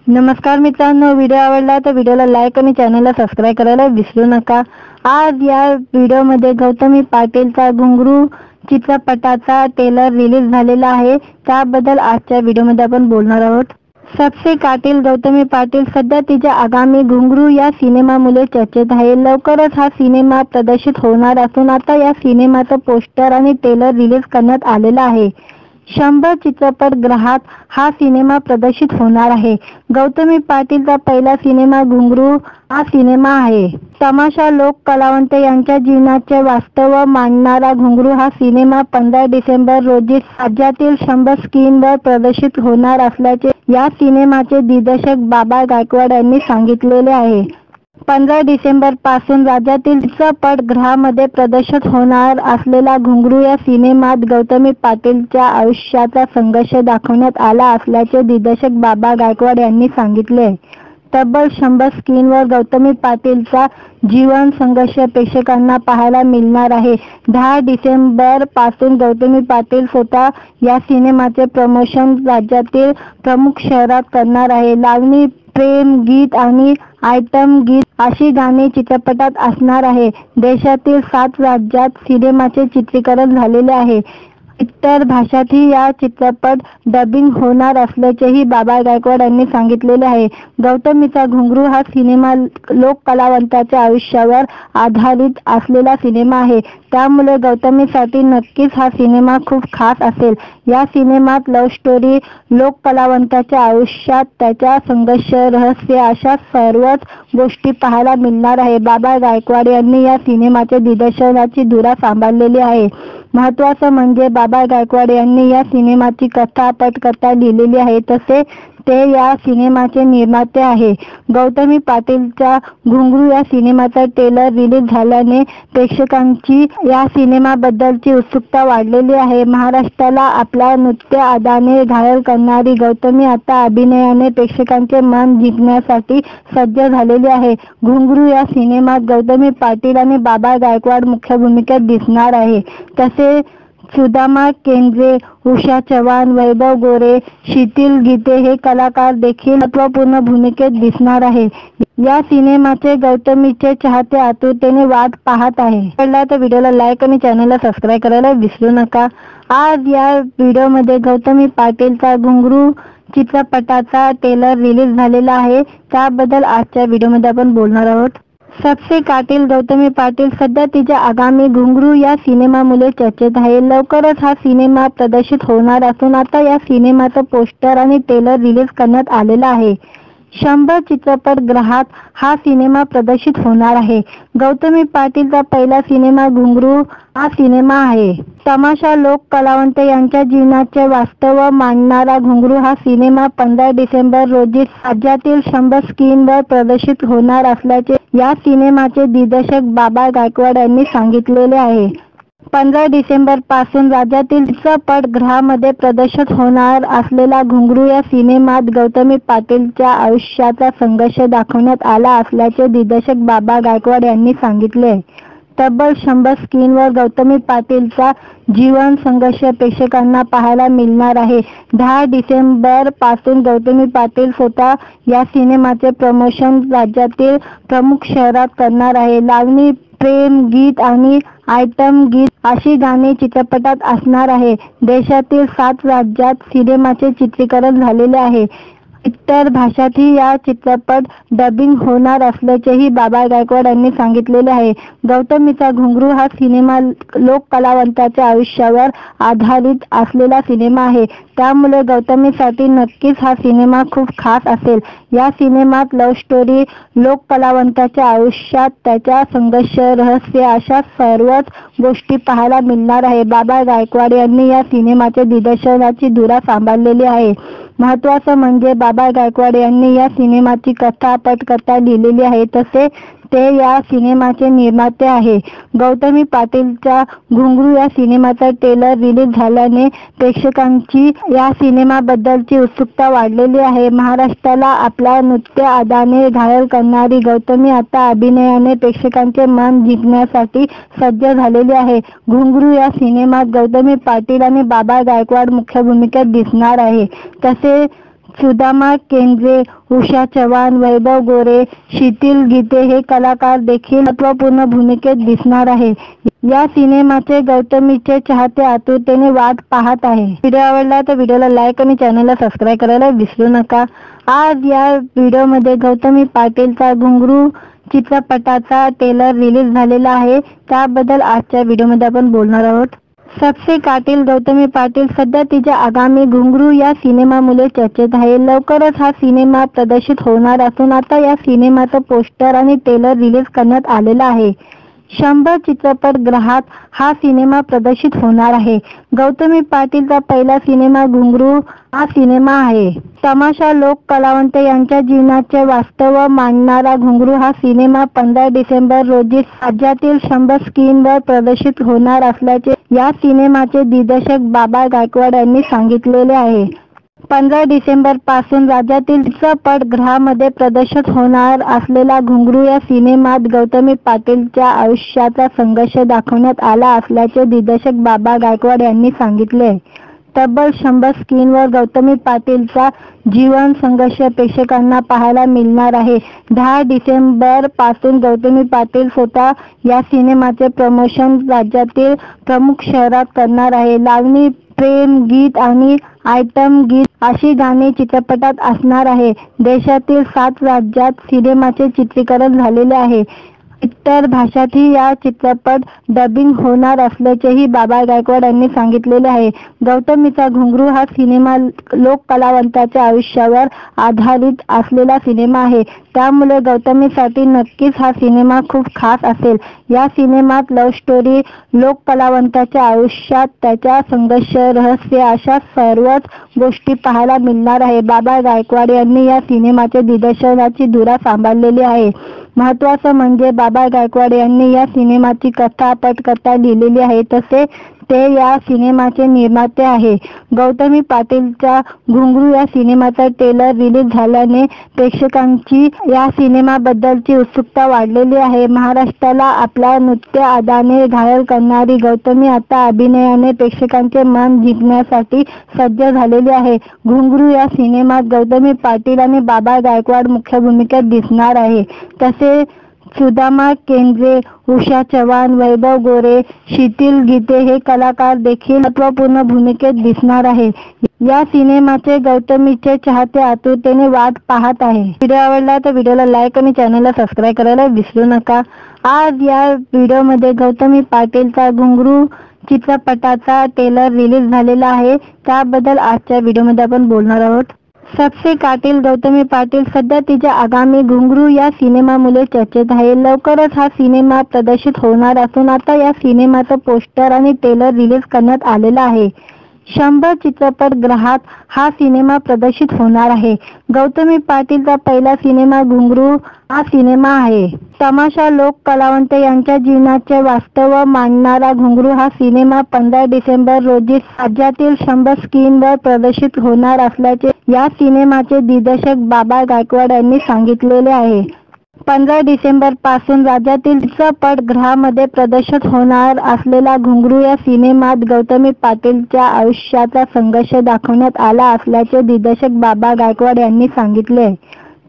नमस्कार मित्रांनो, व्हिडिओ आवडला तर व्हिडिओला लाईक आणि चॅनलला सबस्क्राईब करायला विसरू नका। आज या व्हिडिओमध्ये गौतमी पाटीलचा घुंगरू चित्रपटाचा ट्रेलर रिलीज झालेला आहे, त्याबद्दल आजच्या व्हिडिओमध्ये आपण बोलणार आहोत। सबसे कातिल गौतमी पाटील सध्या तिच्या आगामी घुंगरू या सिनेमामुळे चर्चेत आहे। लवकरच हा सिनेमा प्रदर्शित होणार असून आता या सिनेमाचं पोस्टर आणि ट्रेलर रिलीज करण्यात आलेला आहे। 100 चित्रपटगृहात हा सिनेमा प्रदर्शित होणार आहे। गौतमी पाटीलचा पहिला सिनेमा घुंगरू हा सिनेमा आहे। तमाशा लोक कलावंत यांच्या जीवनाचे वास्तव मांडणारा घुंगरू हा सिनेमा 15 डिसेंबर रोजी राज्यातील 100 स्क्रीनवर प्रदर्शित होणार असल्याचे या सिनेमाचे दिग्दर्शक बाबा गायकवाड यांनी सांगितलेले आहे। 15 डिसेंबर पासून राज्यातील चित्रपटगृहामध्ये प्रदर्शित होणार असलेला घुंगरू या सिनेमात गौतमी पाटीलच्या आयुष्याचा संघर्ष दाखवण्यात आला असल्याचे दिग्दर्शक बाबा गायकवाड यांनी सांगितले। तब्बल 100 स्क्रीनवर गौतमी पाटीलचा जीवन संघर्ष प्रेक्षकांना पाहायला मिळणार आहे। 10 डिसेंबर पासून गौतमी पाटील स्वतः या सिनेमाचे प्रमोशन राज्यातील प्रमुख शहरात करणार आहे। लावणी, प्रेम गीत आणि आयटम गीत अशी गाणी चित्रपटात असणार आहे। देशातील 7 राज्यात सिनेमाचे चित्रीकरण झालेले आहे। इतर भाषातही या चित्रपट डबिंग होणार असल्याचेही बाबा गायकवाड यांनी सांगितलेले आहे। गौतमीचा घुंगरू हा सिनेमा लोक कलावंताच्या आयुष्यावर आधारित असलेला सिनेमा आहे, त्यामुळे गौतमीसाठी नक्कीच हा सिनेमा खूप खास असेल। या सिनेमात लव्ह स्टोरी, लोक कलावंताच्या आयुष्यात त्याच्या संघर्ष, रहस्य अशा सर्वच गोष्टी पाहायला मिळणार आहे। बाबा गायकवाड यांनी या सिनेमाच्या दिग्दर्शनाची धुरा सांभाळलेली आहे। महत्त्वाचं म्हणजे बाबा गायकवाड यांनी या सिनेमाची कथा पटकथा लिहिलेली आहे, तसे ते या सिनेमाचे निर्माते आहे। गौतमी पाटीलच्या घुंगरू या सिनेमाचा ट्रेलर रिलीज झाल्याने प्रेक्षकांची या सिनेमाबद्दलची उत्सुकता वाढलेली आहे। महाराष्ट्राला आपल्या नृत्य अदाने घायल करणारी गौतमी आता अभिनयाने प्रेक्षकांचे मन जिंकण्यासाठी सज्ज झालेली आहे। घुंगरू या सिनेमात गौतमी पाटील आणि बाबा गायकवाड मुख्य भूमिकेत दिसणार आहे, तसे सुदामा केंद्रे, उषा चव्हाण, वैभव गोरे, शीतल गीते हे कलाकार देखील महत्त्वपूर्ण भूमिकेत दिसणार आहे। या सिनेमाचे गौतमीचे चाहते आतुरतेने वाट पाहत आहे। आवडला तर व्हिडिओला लाईक आणि चॅनलला सबस्क्राईब करायला विसरू नका। आज या व्हिडिओमध्ये गौतमी पाटीलचा घुंगरू चित्रपटाचा ट्रेलर रिलीज झालेला आहे, त्याबद्दल आजच्या व्हिडिओमध्ये आपण बोलणार आहोत। सबसे कातिल गौतमी पाटील सध्या तिच्या आगामी घुंगरू या सिनेमामुळे चर्चेत आहे। लवकरच हा सिनेमा प्रदर्शित होणार असून आता या सिनेमाचं पोस्टर आणि ट्रेलर रिलीज करण्यात आलेला आहे। 100 चित्रपटगृहात हा सिनेमा प्रदर्शित होणार आहे। गौतमी पाटीलचा पहिला सिनेमा घुंगरू हा सिनेमा आहे। तमाशा लोक कलावंत यांच्या जीवनाचे वास्तव मांडणारा घुंगरू हा सिनेमा 15 डिसेंबर रोजी राज्यातील 100 स्क्रीनवर प्रदर्शित होणार असल्याचे या सिनेमाचे दिग्दर्शक बाबा गायकवाड यांनी सांगितलेले आहे। 15 डिसेंबर पासून राज्यातील चित्रपटगृहामध्ये प्रदर्शित होणार असलेला घुंगरू या सिनेमात गौतमी पाटीलच्या आयुष्याचा संघर्ष दाखवण्यात आला असल्याचे दिग्दर्शक बाबा गायकवाड यांनी सांगितले। तब्बल 100 स्क्रीनवर गौतमी पाटीलचा जीवन संघर्ष प्रेक्षकांना पाहायला मिळणार आहे। 10 डिसेंबर पासून गौतमी पाटील स्वतः या सिनेमाचे प्रमोशन राज्यातील प्रमुख शहरात करणार आहे। लावणी, प्रेम गीत आणि आयटम गीत अशी गाणी चित्रपटात असणार आहे। देशातील 7 राज्यात सिनेमाचे चित्रीकरण झालेले आहे। इतर भाषातही या चित्रपट डबिंग होणार असल्याचेही बाबा गायकवाड यांनी सांगितलेले आहे। गौतमीचा घुंगरू हा सिनेमा लोक कलावंताच्या आयुष्यावर आधारित असलेला सिनेमा आहे, त्यामुळे गौतमीसाठी नक्कीच हा सिनेमा खूप खास असेल। या सिनेमात लव्ह स्टोरी, लोक कलावंताच्या आयुष्यात त्याच्या संघर्ष, रहस्य अशा सर्वच गोष्टी पाहायला मिळणार आहे। बाबा गायकवाड यांनी या सिनेमाच्या दिग्दर्शनाची धुरा सांभाळलेली आहे। महत्त्वाचं म्हणजे बाबा गायकवाड यांनी या सिनेमाची कथा पटकथा लिहिलेली आहे, तसे ते या सिनेमाचे निर्माते आहे। गौतमी पाटीलच्या घुंगरू या सिनेमाचा ट्रेलर रिलीज झाल्याने प्रेक्षकांची या सिनेमाबद्दलची उत्सुकता वाढलेली आहे। महाराष्ट्राला आपल्या नृत्य अदाने घायल करणारी गौतमी आता अभिनयाने प्रेक्षकांचे मन जिंकण्यासाठी सज्ज झालेली आहे। घुंगरू या सिनेमात गौतमी पाटील आणि बाबा गायकवाड मुख्य भूमिकेत दिसणार आहे, तसे सुदामा केंद्रे, उषा चव्हाण, वैभव गोरे, शीतल गीते हे कलाकार देखील महत्त्वपूर्ण भूमिकेत दिसणार आहे. या सिनेमाचे गौतमीचे चाहते आतुरतेने वाट पाहत आहे. व्हिडिओ आवडला तर व्हिडिओला लाईक आणि चॅनलला सबस्क्राईब करायला विसरू नका. आज या व्हिडिओमध्ये गौतमी पाटीलचा घुंगरू चित्रपटाचा ट्रेलर रिलीज झालेला आहे. त्याबद्दल आजच्या व्हिडिओमध्ये आपण बोलणार आहोत. सबसे कातिल गौतमी पाटील सध्या तिच्या आगामी घुंगरू या सिनेमामुळे चर्चेत आहे. लवकरच हा सिनेमा प्रदर्शित होणार असून आता या सिनेमाचं पोस्टर आणि ट्रेलर रिलीज करण्यात आलेला आहे. 100 चित्रपटगृहात हा सिनेमा प्रदर्शित होणार आहे. गौतमी पाटीलचा पहिला सिनेमा घुंगरू हा सिनेमा आहे. तमाशा लोक कलावंत यांच्या जीवनाचे वास्तव मांडणारा घुंगरू हा सिनेमा 15 डिसेंबर रोजी राज्यातील 100 स्क्रीनवर प्रदर्शित होणार असल्याचे या सिनेमाचे दिग्दर्शक बाबा गायकवाड यांनी सांगितलेले आहे. 15 डिसेंबर पासून राज्यातील चित्रपटगृहामध्ये प्रदर्शित होणार असलेला घुंगरू या सिनेमात गौतमी पाटीलच्या आयुष्याचा संघर्ष दाखवण्यात आला असल्याचे दिग्दर्शक बाबा गायकवाड यांनी सांगितले. तब्बल 100 स्क्रीनवर गौतमी पाटीलचा जीवन संघर्ष प्रेक्षकांना पाहायला मिळणार आहे. 10 डिसेंबर पासून गौतमी पाटील स्वतः या सिनेमाचे प्रमोशन राज्यातील प्रमुख शहरात करणार आहे. लावणी, प्रेम गीत आणि आयटम गीत अशी गाणी चित्रपटात असणार आहे. देशातील 7 राज्यात सिनेमाचे चित्रीकरण झालेले आहे. इतर भाषातही या चित्रपट डबिंग होणार असल्याचेही बाबा गायकवाड यांनी सांगितलेले आहे. गौतमीचा घुंगरू हा सिनेमा लोक कलावंताच्या आयुष्यावर आधारित असलेला सिनेमा आहे. त्यामुळे गौतमीसाठी नक्कीच हा सिनेमा खूप खास असेल. या सिनेमात लव्ह स्टोरी, लोक कलावंताच्या आयुष्यात त्याच्या संघर्ष, रहस्य अशा सर्वच गोष्टी पाहायला मिळणार आहे. बाबा गायकवाड यांनी या सिनेमाच्या दिग्दर्शनाची धुरा सांभाळलेली आहे. महत्त्वाचं म्हणजे बाबा गायकवाड यांनी या सिनेमाची कथा पटकथा लिहिलेली आहे. तसे ते या सिनेमाचे निर्माते आहे. गौतमी पाटीलचा घुंगरू या सिनेमाचा ट्रेलर रिलीज झाल्याने प्रेक्षकांची या सिनेमाबद्दलची उत्सुकता वाढलेली आहे. महाराष्ट्राला आपल्या नृत्य अदाने घायल करणारी गौतमी आता अभिनयाने प्रेक्षकांचे मन जिंकण्यासाठी सज्ज झालेली आहे. घुंगरू या सिनेमात गौतमी पाटील आणि बाबा गायकवाड मुख्य भूमिकेत दिसणार आहे. तसे सुदामा केंद्रे, उषा चव्हाण, वैभव गोरे, शीतल गीते हे कलाकार देखील महत्त्वपूर्ण भूमिकेत दिसणार आहे. या सिनेमाचे गौतमीचे चाहते आतुरतेने वाट पाहत आहे. व्हिडिओ आवडला तर व्हिडिओला लाईक आणि चॅनलला सबस्क्राईब करायला विसरू नका. आज या व्हिडिओमध्ये गौतमी पाटीलचा घुंगरू चित्रपटाचा ट्रेलर रिलीज झालेला आहे. त्याबद्दल आजच्या व्हिडिओमध्ये आपण बोलणार आहोत. सबसे कातिल गौतमी पाटील सध्या तिच्या आगामी घुंगरू या सिनेमामुळे चर्चेत आहे. लवकरच हा सिनेमा प्रदर्शित होणार असून आता या सिनेमाचं पोस्टर आणि ट्रेलर रिलीज करण्यात आलेला आहे. 100 चित्रपटगृहात हा सिनेमा प्रदर्शित होणार आहे. गौतमी पाटीलचा पहिला सिनेमा घुंगरू हा सिनेमा आहे. तमाशा लोक कलावंत यांच्या जीवनाचे वास्तव मांडणारा घुंगरू हा सिनेमा 15 डिसेंबर रोजी राज्यातील 100 स्क्रीनवर प्रदर्शित होणार असल्याचे या सिनेमाचे दिग्दर्शक बाबा गायकवाड यांनी सांगितलेले आहे. 15 डिसेंबर पासून राज्यातील चित्रपटगृहामध्ये प्रदर्शित होणार असलेला घुंगरू या सिनेमात गौतमी पाटीलच्या आयुष्याचा संघर्ष दाखवण्यात आला असल्याचे दिग्दर्शक बाबा गायकवाड यांनी सांगितले.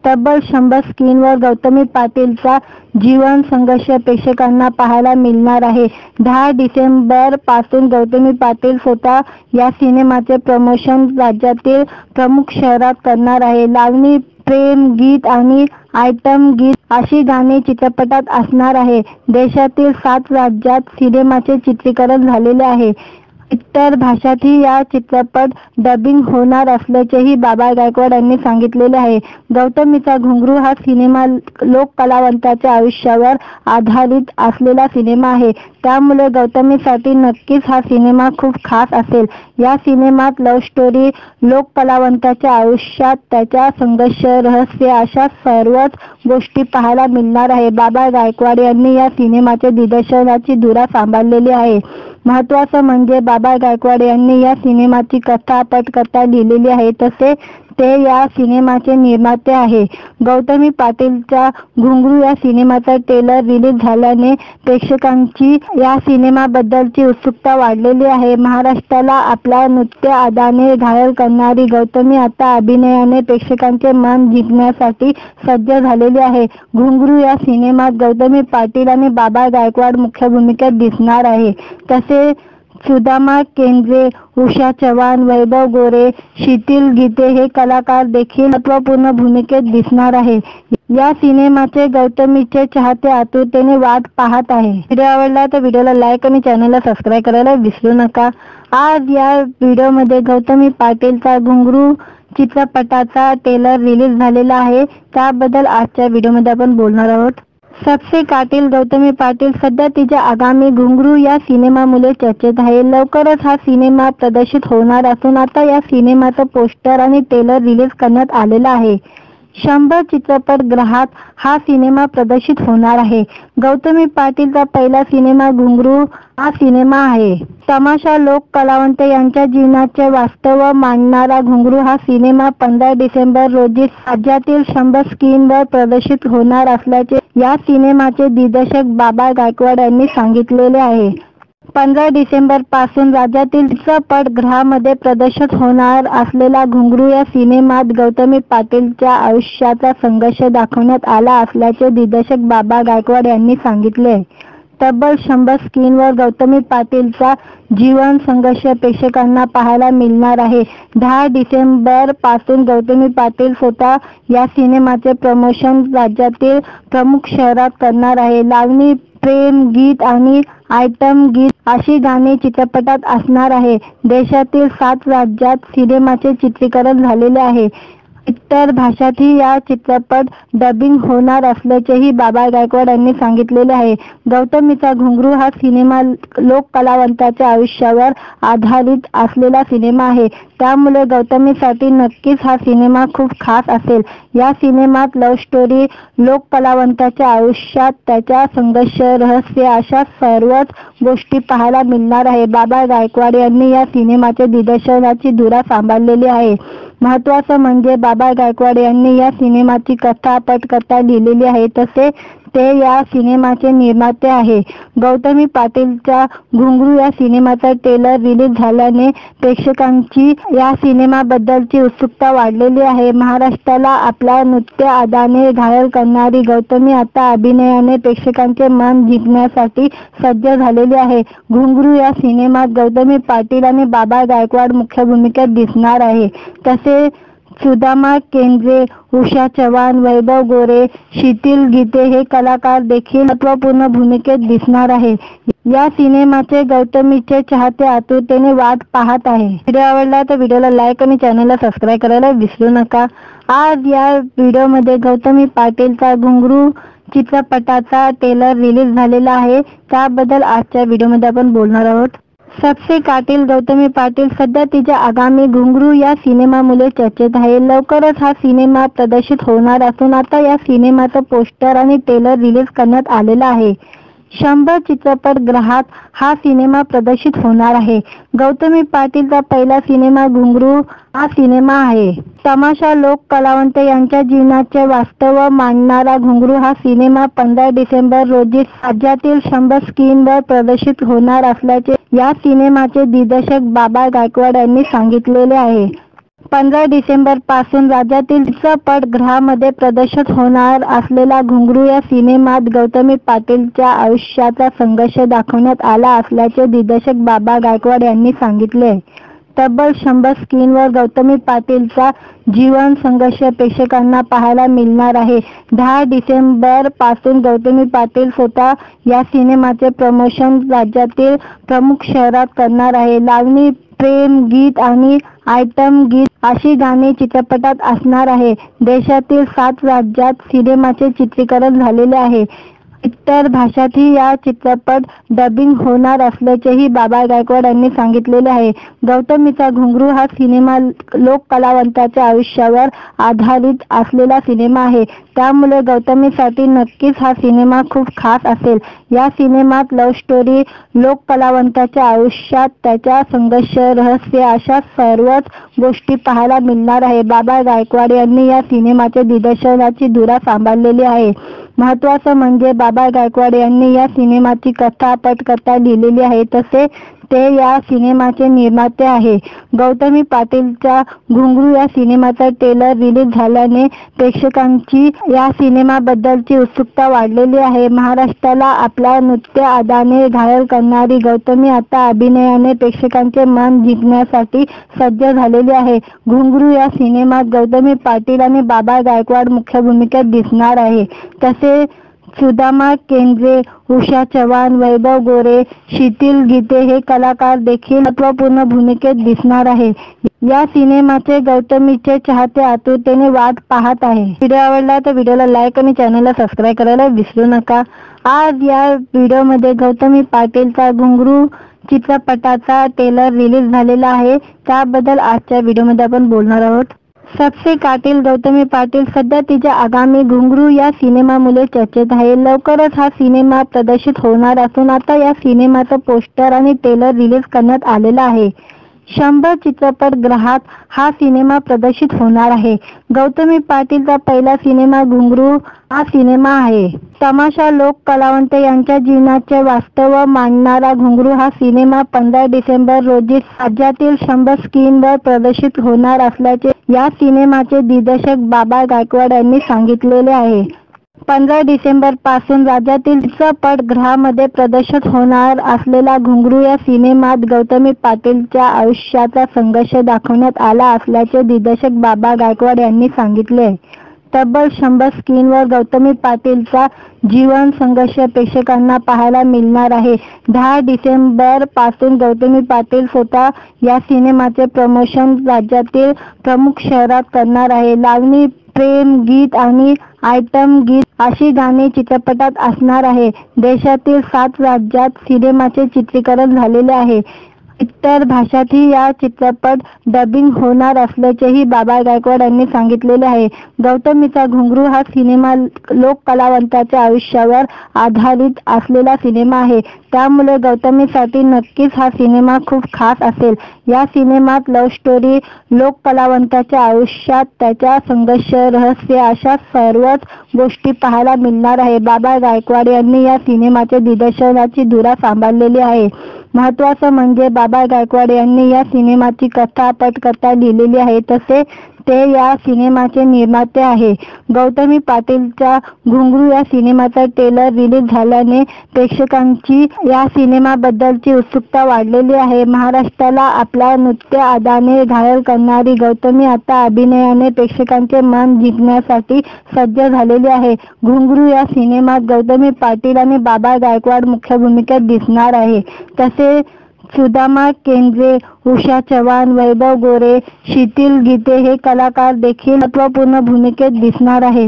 तब्बल 100 स्क्रीनवर गौतमी पाटीलचा जीवन संघर्ष प्रेक्षकांना पाहायला मिळणार आहे. 10 डिसेंबर पासून गौतमी पाटील स्वतः या सिनेमाचे प्रमोशन राज्यातील प्रमुख शहरात करणार आहे. लावणी, प्रेम गीत आणि आयटम गीत अशी गाणी चित्रपटात असणार आहे. देशातील 7 राज्यात सिनेमाचे चित्रीकरण झालेले आहे. इतर भाषातही या चित्रपट डबिंग होणार असल्याचेही बाबा गायकवाड यांनी सांगितलेले आहे. गौतमीचा घुंगरू हा सिनेमा लोक कलावंताच्या आयुष्यावर आधारित असलेला सिनेमा आहे. त्यामुळे गौतमीसाठी नक्कीच हा सिनेमा खूप खास असेल. या सिनेमात लव्ह स्टोरी, लोक कलावंताच्या आयुष्यात त्याच्या संघर्ष, रहस्य अशा सर्वच गोष्टी पाहायला मिळणार आहे. बाबा गायकवाड यांनी या सिनेमाच्या दिग्दर्शनाची धुरा सांभाळलेली आहे. महत्त्वाचं म्हणजे बाबा गायकवाड यांनी या सिनेमाची कथा पटकथा लिहिलेली आहे. तसे ते या सिनेमाचे निर्माते आहे. गौतमी पाटीलच्या घुंगरू या सिनेमाचा ट्रेलर रिलीज झाल्याने प्रेक्षकांची या सिनेमाबद्दलची उत्सुकता वाढलेली आहे. महाराष्ट्राला आपल्या नृत्य अदाने घायल करणारी गौतमी आता अभिनयाने प्रेक्षकांचे मन जिंकण्यासाठी सज्ज झालेली आहे. घुंगरू या सिनेमात गौतमी पाटील आणि बाबा गायकवाड मुख्य भूमिकेत दिसणार आहे. तसेच सुदामा केंद्रे, उषा चव्हाण, वैभव गोरे, शिथिल गीते हे कलाकार देखील महत्त्वपूर्ण भूमिकेत दिसणार आहे. या सिनेमाचे गौतमीचे चाहते आतुरतेने वाट पाहत आहे. व्हिडिओ आवडला तर व्हिडिओला लाईक आणि चॅनलला सबस्क्राईब करायला विसरू नका. आज या व्हिडिओमध्ये गौतमी पाटीलचा घुंगरू चित्रपटाचा ट्रेलर रिलीज झालेला आहे. त्याबद्दल आजच्या व्हिडिओमध्ये आपण बोलणार आहोत. सबसे कातिल गौतमी पाटील सध्या तिच्या आगामी घुंगरू या सिनेमामुळे चर्चेत आहे. लवकरच हा सिनेमा प्रदर्शित होणार असून आता या सिनेमाचं पोस्टर आणि ट्रेलर रिलीज करण्यात आलेला आहे. 100 चित्रपटगृहात हा सिनेमा प्रदर्शित होणार आहे. गौतमी पाटीलचा पहिला सिनेमा घुंगरू हा सिनेमा आहे. तमाशा लोक कलावंत यांच्या जीवनाचे वास्तव मांडणारा घुंगरू हा सिनेमा 15 डिसेंबर रोजी राज्यातील 100 स्क्रीनवर प्रदर्शित होणार असल्याचे या सिनेमाचे दिग्दर्शक बाबा गायकवाड यांनी सांगितलेले आहे. 15 डिसेंबर पासून राज्यातील चित्रपटगृहामध्ये प्रदर्शित होणार असलेला घुंगरू या सिनेमात गौतमी पाटीलच्या आयुष्याचा संघर्ष दाखवण्यात आला असल्याचे दिग्दर्शक बाबा गायकवाड यांनी सांगितले. तब्बल 100 स्क्रीनवर गौतमी पाटीलचा जीवन संघर्ष प्रेक्षकांना पाहायला मिळणार आहे. 10 डिसेंबर पासून गौतमी पाटील स्वतः या सिनेमाचे प्रमोशन राज्यातील प्रमुख शहरात करणार आहे. लावणी, प्रेम गीत आणि आयटम गीत अशी गाणी चित्रपटात असणार आहे. देशातील 7 राज्यात सिनेमाचे चित्रीकरण झालेले आहे. इतर भाषातही या चित्रपट डबिंग होणार असल्याचेही बाबा गायकवाड यांनी सांगितलेले आहे. गौतमीचा घुंगरू हा सिनेमा लोक कलावंताच्या आयुष्यावर आधारित असलेला सिनेमा आहे. त्यामुळे गौतमीसाठी नक्कीच हा सिनेमा खूप खास असेल. या सिनेमात लव्ह स्टोरी, लोक कलावंताच्या आयुष्यात त्याच्या संघर्ष, रहस्य अशा सर्वच गोष्टी पाहायला मिळणार आहे. बाबा गायकवाड यांनी या सिनेमाच्या दिग्दर्शनाची धुरा सांभाळलेली आहे. महत्त्वाचं म्हणजे बाबा गायकवाड यांनी या सिनेमाची कथा पटकथा लिहिलेली आहे. तसे ते या सिनेमाचे निर्माते आहे. गौतमी पाटीलच्या घुंगरू या सिनेमाचा ट्रेलर रिलीज झाल्याने प्रेक्षकांची या सिनेमाबद्दलची उत्सुकता वाढलेली आहे. महाराष्ट्राला आपल्या नृत्य अदाने घायल करणारी गौतमी आता अभिनयाने प्रेक्षकांचे मन जिंकण्यासाठी सज्ज झालेली आहे. घुंगरू या सिनेमात गौतमी पाटील आणि बाबा गायकवाड मुख्य भूमिकेत दिसणार आहे. तसेच सुदामा केंद्रे, उषा चव्हाण, वैभव गोरे, शिथिल गीते हे कलाकार देखील महत्त्वपूर्ण भूमिकेत दिसणार आहे. या सिनेमाचे गौतमीचे चाहते आतुरतेने वाट पाहत आहे. व्हिडिओ आवडला तर व्हिडिओला लाईक आणि चॅनलला सबस्क्राईब करायला विसरू नका. आज या व्हिडिओमध्ये गौतमी पाटीलचा घुंगरू चित्रपटाचा ट्रेलर रिलीज झालेला आहे. त्याबद्दल आजच्या व्हिडिओमध्ये आपण बोलणार आहोत. सबसे कातिल गौतमी पाटील सध्या तिच्या आगामी घुंगरू या सिनेमामुळे चर्चेत आहे. लवकरच हा सिनेमा प्रदर्शित होणार असून आता या सिनेमाचं पोस्टर आणि ट्रेलर रिलीज करण्यात आलेला आहे. 100 चित्रपटगृहात हा सिनेमा प्रदर्शित होणार आहे. गौतमी पाटीलचा पहिला सिनेमा घुंगरू हा सिनेमा आहे. तमाशा लोक कलावंत यांच्या जीवनाचे वास्तव मांडणारा घुंगरू हा सिनेमा 15 डिसेंबर रोजी राज्यातील 100 स्क्रीनवर प्रदर्शित होणार असल्याचे या सिनेमाचे दिग्दर्शक बाबा गायकवाड यांनी सांगितलेले आहे. 15 डिसेंबर पासून राज्यातील चित्रपटगृहामध्ये प्रदर्शित होणार असलेला घुंगरू या सिनेमात गौतमी पाटीलच्या आयुष्याचा संघर्ष दाखवण्यात आला असल्याचे दिग्दर्शक बाबा गायकवाड यांनी सांगितले. तब्बल 100 स्क्रीनवर गौतमी पाटीलचा जीवन संघर्ष प्रेक्षकांना पाहायला मिळणार आहे. 10 डिसेंबर पासून गौतमी पाटील स्वतः या सिनेमाचे प्रमोशन राज्यातील प्रमुख शहरात करणार आहे. लावणी, प्रेम गीत आणि आयटम गीत अशी गाणी चित्रपटात असणार आहे. देशातील 7 राज्यात सिनेमाचे चित्रीकरण झालेले आहे. इतर भाषातही या चित्रपट डबिंग होणार असल्याचेही बाबा गायकवाड यांनी सांगितलेले आहे. गौतमीचा घुंगरू हा सिनेमा लोक कलावंताच्या आयुष्यावर आधारित असलेला सिनेमा आहे. त्यामुळे गौतमीसाठी नक्कीच हा सिनेमा खूप खास असेल। या सिनेमात लव्ह स्टोरी, लोक कलावंताच्या आयुष्यात त्याच्या संघर्ष, रहस्य अशा सर्वच गोष्टी पाहायला मिळणार आहे। बाबा गायकवाड यांनी या सिनेमाचे दिग्दर्शनाची धुरा सांभाळलेली आहे। महत्त्वाचं म्हणजे बाबा गायकवाड यांनी या सिनेमाची कथा पटकथा लिहिलेली आहे, तसे ते या सिनेमाचे निर्माते आहे। गौतमी पाटीलचा घुंगरू या सिनेमाचा ट्रेलर रिलीज झाल्याने प्रेक्षकांची या सिनेमाबद्दलची उत्सुकता वाढलेली आहे। महाराष्ट्राला आपल्या नृत्य अदाने घायल करणारी गौतमी आता अभिनयाने प्रेक्षकांचे मन जिंकण्यासाठी सज्ज झालेली आहे। घुंगरू या सिनेमात गौतमी पाटील आणि बाबा गायकवाड मुख्य भूमिकेत दिसणार आहे, तसे सुदामा केंद्रे, उषा चव्हाण, वैभव गोरे, शीतल गीते हे कलाकार देखील महत्त्वपूर्ण भूमिकेत दिसणार आहे। या सिनेमाचे गौतमीचे चाहते आतुरतेने वाट पाहत आहे। व्हिडिओ आवडला तर व्हिडिओला लाईक आणि चॅनलला सबस्क्राईब करायला विसरू नका। आज या व्हिडिओमध्ये गौतमी पाटीलचा घुंगरू चित्रपटाचा ट्रेलर रिलीज झालेला आहे, त्याबद्दल आजच्या व्हिडिओमध्ये आपण बोलणार आहोत। सबसे कातिल गौतमी पाटील सध्या तिच्या आगामी घुंगरू या सिनेमामुळे चर्चेत आहे। लवकरच हा सिनेमा प्रदर्शित होणार असून आता या सिनेमाचं पोस्टर आणि ट्रेलर रिलीज करण्यात आलेला आहे। 100 चित्रपटगृहात हा सिनेमा प्रदर्शित होणार आहे। गौतमी पाटीलचा पहिला सिनेमा घुंगरू हा सिनेमा आहे। तमाशा लोक कलावंत यांच्या जीवनाचे वास्तव मांडणारा घुंगरू हा सिनेमा 15 डिसेंबर रोजी राज्यातील 100 स्क्रीनवर प्रदर्शित होणार असल्याचे या सिनेमाचे दिग्दर्शक बाबा गायकवाड यांनी सांगितलेले आहे। 15 डिसेंबर पासून राज्यातील चित्रपटगृहामध्ये प्रदर्शित होणार असलेला घुंगरू या सिनेमात गौतमी पाटीलच्या आयुष्याचा संघर्ष दाखवण्यात आला असल्याचे दिग्दर्शक बाबा गायकवाड यांनी सांगितले। तब्बल 100 स्क्रीनवर गौतमी पाटीलचा जीवन संघर्ष प्रेक्षकांना पाहायला मिळणार आहे। 10 डिसेंबर पासून गौतमी पाटील स्वतः या सिनेमाचे प्रमोशन राज्यातील प्रमुख शहरात करणार आहे। लावणी, प्रेम गीत आणि आयटम गीत अशी गाणी चित्रपटात असणार आहे। देशातील 7 राज्यात सिनेमाचे चित्रीकरण झालेले आहे। इतर भाषातही या चित्रपट डबिंग होणार असल्याचेही बाबा गायकवाड यांनी सांगितलेले आहे। गौतमीचा घुंगरू हा सिनेमा लोक कलावंताच्या आयुष्यावर आधारित असलेला सिनेमा आहे, त्यामुळे गौतमीसाठी नक्कीच हा सिनेमा खूप खास असेल। या सिनेमात लव्ह स्टोरी, लोक कलावंताच्या आयुष्यात त्याच्या संघर्ष, रहस्य अशा सर्वच गोष्टी पाहायला मिळणार आहे। बाबा गायकवाड यांनी या सिनेमाचे दिग्दर्शनाची धुरा सांभाळलेली आहे। महत्त्वाचं म्हणजे बाबा गायकवाड यांनी या सिनेमाची कथा पटकथा लिहिलेली आहे, तसे ते या सिनेमाचे निर्माते आहे। गौतमी पाटीलचा घुंगरू या सिनेमाचा ट्रेलर रिलीज झाल्याने प्रेक्षकांची या सिनेमाबद्दलची उत्सुकता वाढलेली आहे। महाराष्ट्राला आपल्या नृत्य अदाने घायल करणारी गौतमी आता अभिनयाने प्रेक्षकांचे मन जिंकण्यासाठी सज्ज झालेली आहे। घुंगरू या सिनेमात गौतमी पाटील आणि बाबा गायकवाड मुख्य भूमिकेत दिसणार आहे, तसे सुदामा केंद्रे, उषा चव्हाण, वैभव गोरे, शीतल गीते हे कलाकार देखील महत्त्वपूर्ण भूमिकेत दिसणार आहे।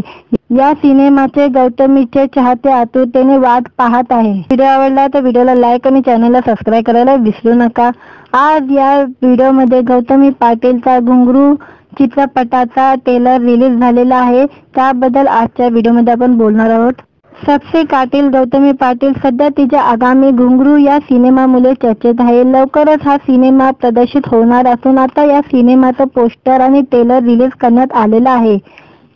या सिनेमाचे गौतमीचे चाहते आतुरतेने वाट पाहत आहे। व्हिडिओ आवडला तर व्हिडिओला लाईक आणि चॅनलला सबस्क्राईब करायला विसरू नका। आज या व्हिडिओमध्ये गौतमी पाटीलचा घुंगरू चित्रपटाचा ट्रेलर रिलीज झालेला आहे, त्याबद्दल आजच्या व्हिडिओमध्ये आपण बोलणार आहोत। सबसे कातिल गौतमी पाटील सध्या तिच्या आगामी घुंगरू या सिनेमामुळे चर्चेत आहे। लवकरच हा सिनेमा प्रदर्शित होणार असून आता या सिनेमाचं पोस्टर आणि ट्रेलर रिलीज करण्यात आलेला आहे।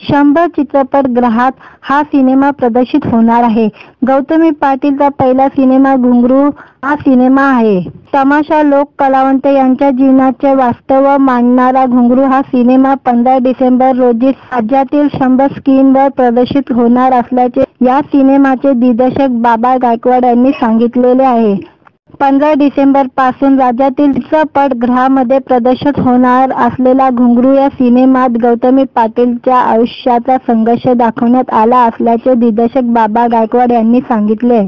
100 चित्रपटगृहात हा सिनेमा प्रदर्शित होणार आहे। गौतमी पाटीलचा पहिला सिनेमा घुंगरू हा सिनेमा आहे। तमाशा लोक कलावंत यांच्या जीवनाचे वास्तव मांडणारा घुंगरू हा सिनेमा 15 डिसेंबर रोजी राज्यातील 100 स्क्रीनवर प्रदर्शित होणार असल्याचे या सिनेमाचे दिग्दर्शक बाबा गायकवाड यांनी सांगितलेले आहे। 15 डिसेंबर पासून राज्यातील चित्रपटगृहामध्ये प्रदर्शित होणार असलेला घुंगरू या सिनेमात गौतमी पाटीलच्या आयुष्याचा संघर्ष दाखवण्यात आला असल्याचे दिग्दर्शक बाबा गायकवाड यांनी सांगितले।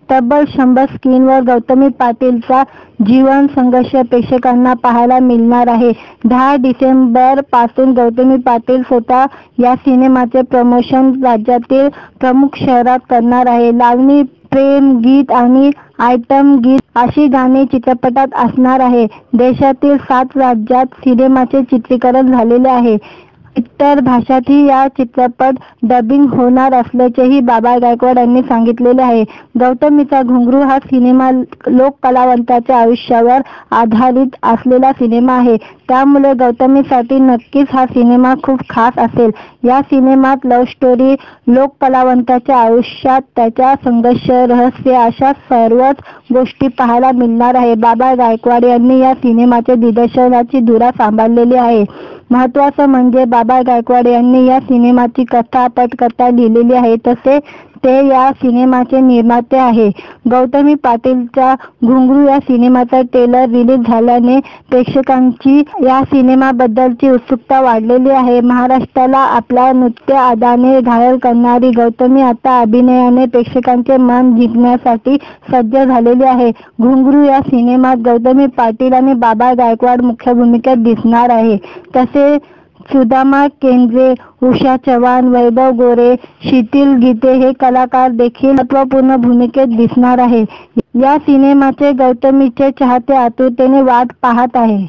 तब्बल 100 स्क्रीनवर गौतमी पाटीलचा जीवन संघर्ष प्रेक्षकांना पाहायला मिळणार आहे। 10 डिसेंबर पासून गौतमी पाटील स्वतः या सिनेमाचे प्रमोशन राज्यातील प्रमुख शहरात करणार आहे। लावणी, प्रेम गीत आणि आयटम गीत अशी गाणी चित्रपटात असणार आहे। देशातील 7 राज्यात सिनेमाचे चित्रीकरण झालेले आहे। इतर भाषातही या चित्रपट डबिंग होणार असल्याचेही बाबा गायकवाड यांनी सांगितलेले आहे. गौतमीचा घुंगरू हा सिनेमा लोककलावंताच्या आयुष्यावर आधारित असलेला सिनेमा आहे. त्यामुळे गौतमीसाठी नक्कीच हा सिनेमा खूप खास असेल. या सिनेमात लव्ह स्टोरी, लोककलावंताच्या आयुष्यात त्याच्या संघर्ष, रहस्य अशा सर्वच गोष्टी पाहायला मिळणार आहे. बाबा गायकवाड यांनी या सिनेमाच्या दिग्दर्शनाची धुरा सांभाळलेली आहे. महत्त्वाचं म्हणजे बाबा गायकवाड यांनी या सिनेमाची कथा, पटकथा लिहिलेली आहे. तसे ते या सिनेमाचे निर्माते आहे. गौतमी पाटीलचा घुंगरू या सिनेमाचा ट्रेलर रिलीज झाल्याने प्रेक्षकांची या सिनेमाबद्दलची उत्सुकता वाढलेली आहे. महाराष्ट्राला आपल्या नृत्य अदाने घायल करणारी गौतमी आता अभिनयाने प्रेक्षकांचे मन जिंकण्यासाठी सज्ज झालेली आहे. घुंगरू या सिनेमात गौतमी पाटील आणि बाबा गायकवाड मुख्य भूमिकेत दिसणार आहे. तसे सुदामा केंद्रे, उषा चव्हाण, वैभव गोरे, शिथिल गीते हे कलाकार देखील महत्त्वपूर्ण भूमिकेत दिसणार आहे. या सिनेमाचे गौतमीचे चाहते आतुरतेने वाट पाहत आहे.